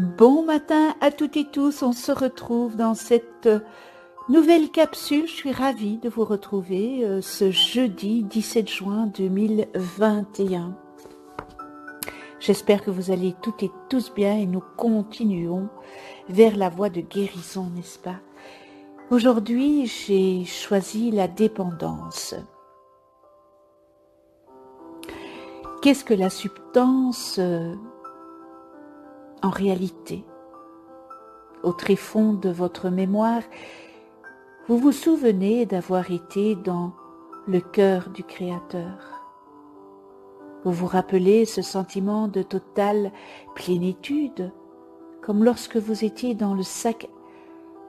Bon matin à toutes et tous, on se retrouve dans cette nouvelle capsule. Je suis ravie de vous retrouver ce jeudi 17 juin 2021. J'espère que vous allez toutes et tous bien et nous continuons vers la voie de guérison, n'est-ce pas? Aujourd'hui, j'ai choisi la dépendance. Qu'est-ce que la substance en réalité? Au tréfonds de votre mémoire, vous vous souvenez d'avoir été dans le cœur du Créateur. Vous vous rappelez ce sentiment de totale plénitude, comme lorsque vous étiez dans le sac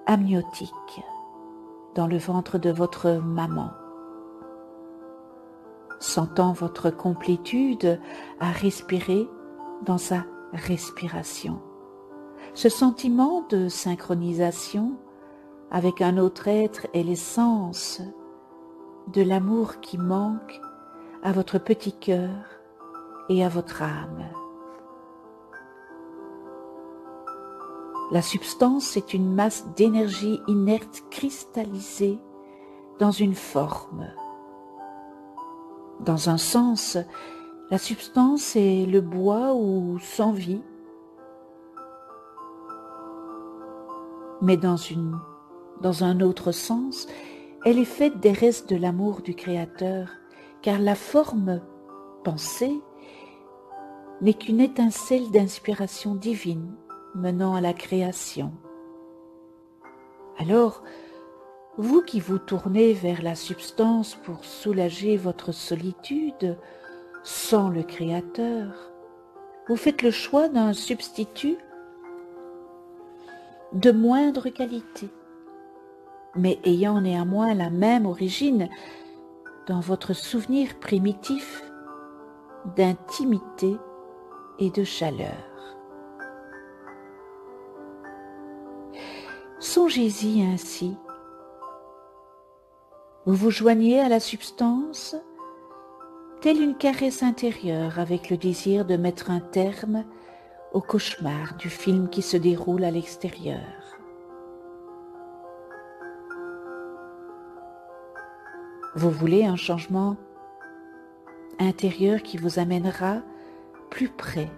amniotique, dans le ventre de votre maman, sentant votre complétude à respirer dans sa respiration. Ce sentiment de synchronisation avec un autre être est l'essence de l'amour qui manque à votre petit cœur et à votre âme. La substance est une masse d'énergie inerte cristallisée dans une forme. Dans un sens, la substance est le bois ou sans vie, mais dans un autre sens, elle est faite des restes de l'amour du Créateur, car la forme pensée n'est qu'une étincelle d'inspiration divine menant à la création. Alors, vous qui vous tournez vers la substance pour soulager votre solitude sans le Créateur, vous faites le choix d'un substitut de moindre qualité, mais ayant néanmoins la même origine dans votre souvenir primitif d'intimité et de chaleur. Songez-y ainsi. Vous vous joignez à la substance, telle une caresse intérieure avec le désir de mettre un terme au cauchemar du film qui se déroule à l'extérieur. Vous voulez un changement intérieur qui vous amènera plus près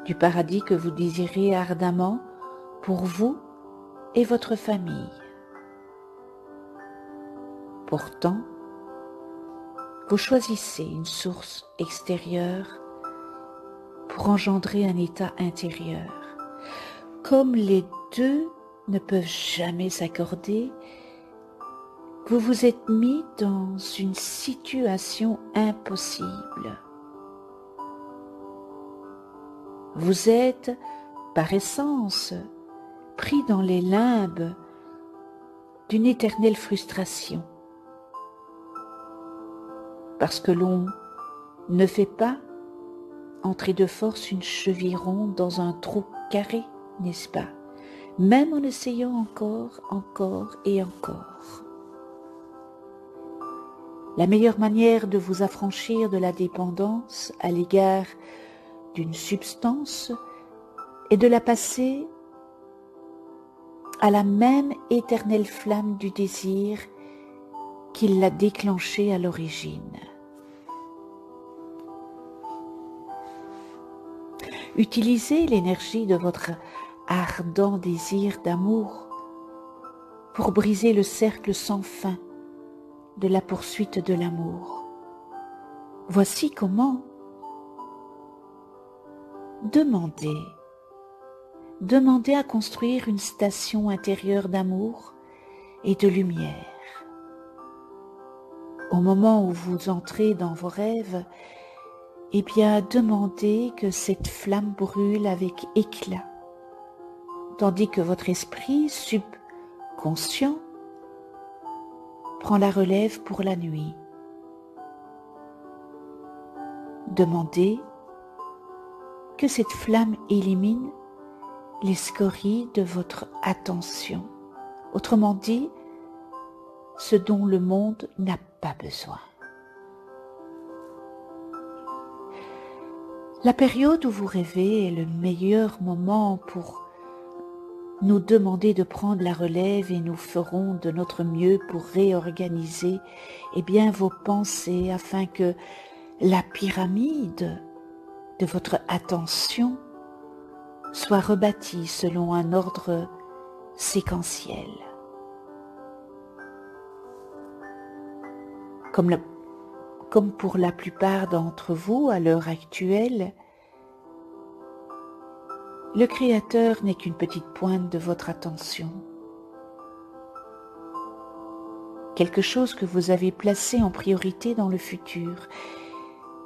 du paradis que vous désirez ardemment pour vous et votre famille. Pourtant, vous choisissez une source extérieure pour engendrer un état intérieur. Comme les deux ne peuvent jamais s'accorder, vous vous êtes mis dans une situation impossible. Vous êtes, par essence, pris dans les limbes d'une éternelle frustration, parce que l'on ne fait pas entrer de force une cheville ronde dans un trou carré, n'est-ce pas? Même en essayant encore et encore. La meilleure manière de vous affranchir de la dépendance à l'égard d'une substance est de la passer à la même éternelle flamme du désir qui l'a déclenchée à l'origine. Utilisez l'énergie de votre ardent désir d'amour pour briser le cercle sans fin de la poursuite de l'amour. Voici comment. Demandez à construire une station intérieure d'amour et de lumière. Au moment où vous entrez dans vos rêves, eh bien, demandez que cette flamme brûle avec éclat, tandis que votre esprit subconscient prend la relève pour la nuit. Demandez que cette flamme élimine les scories de votre attention, autrement dit, ce dont le monde n'a pas besoin. La période où vous rêvez est le meilleur moment pour nous demander de prendre la relève et nous ferons de notre mieux pour réorganiser vos pensées afin que la pyramide de votre attention soit rebâtie selon un ordre séquentiel. Comme pour la plupart d'entre vous à l'heure actuelle, le Créateur n'est qu'une petite pointe de votre attention. Quelque chose que vous avez placé en priorité dans le futur.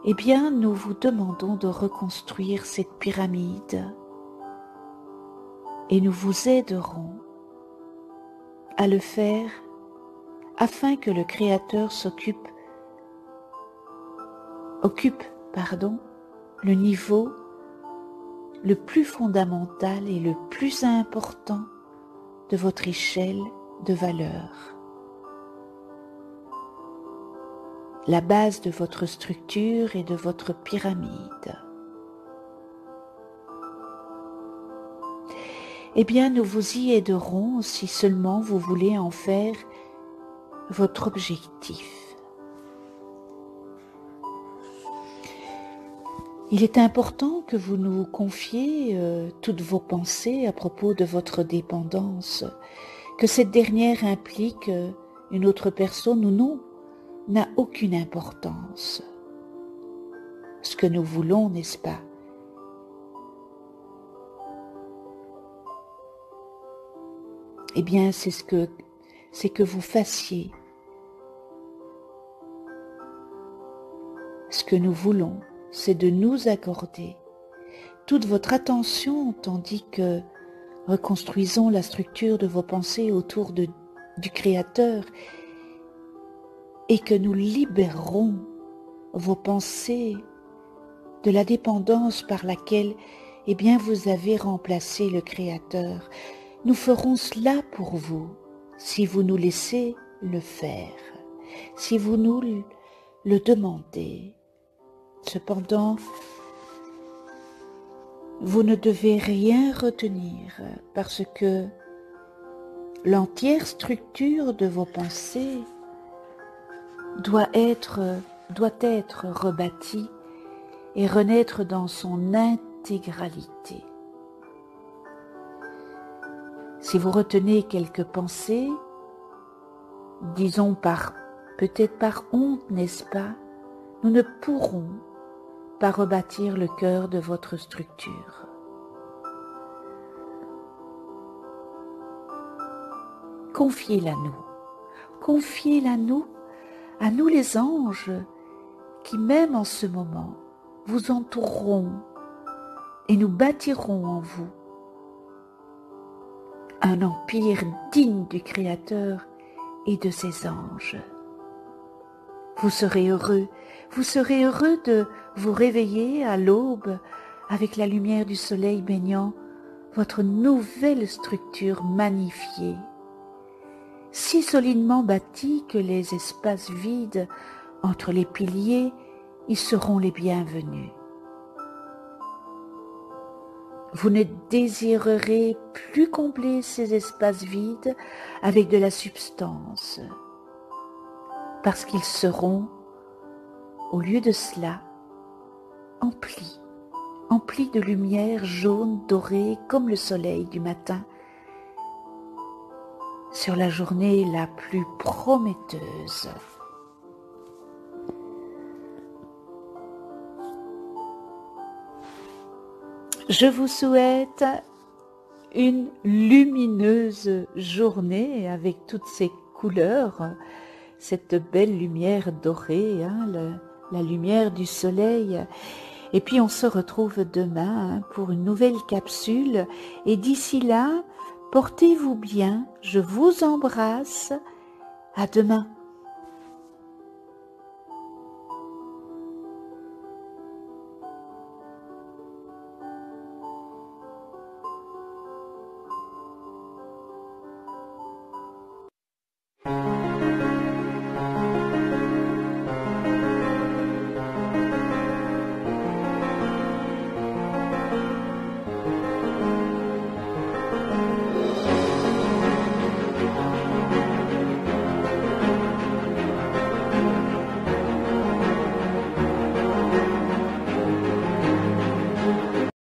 Nous vous demandons de reconstruire cette pyramide et nous vous aiderons à le faire afin que le Créateur occupe le niveau le plus fondamental et le plus important de votre échelle de valeur. La base de votre structure et de votre pyramide. Nous vous y aiderons si seulement vous voulez en faire votre objectif. Il est important que vous nous confiez toutes vos pensées à propos de votre dépendance, que cette dernière implique une autre personne ou non, n'a aucune importance. Ce que nous voulons, n'est-ce pas? C'est que vous fassiez ce que nous voulons, c'est de nous accorder toute votre attention tandis que reconstruisons la structure de vos pensées autour du Créateur et que nous libérons vos pensées de la dépendance par laquelle vous avez remplacé le Créateur. Nous ferons cela pour vous si vous nous laissez le faire, si vous nous le demandez. Cependant, vous ne devez rien retenir parce que l'entière structure de vos pensées doit être rebâtie et renaître dans son intégralité. Si vous retenez quelques pensées, disons peut-être par honte, n'est-ce pas, nous ne pourrons pas rebâtir le cœur de votre structure. Confiez-la nous, à nous les anges, qui même en ce moment vous entoureront et nous bâtirons en vous un empire digne du Créateur et de ses anges. Vous serez heureux de vous réveiller à l'aube avec la lumière du soleil baignant votre nouvelle structure magnifiée, si solidement bâtie que les espaces vides entre les piliers y seront les bienvenus. Vous ne désirerez plus combler ces espaces vides avec de la substance, parce qu'ils seront, au lieu de cela, emplis de lumière jaune dorée comme le soleil du matin, sur la journée la plus prometteuse. Je vous souhaite une lumineuse journée avec toutes ces couleurs, cette belle lumière dorée, la lumière du soleil. Et puis on se retrouve demain pour une nouvelle capsule. Et d'ici là, portez-vous bien, je vous embrasse. À demain.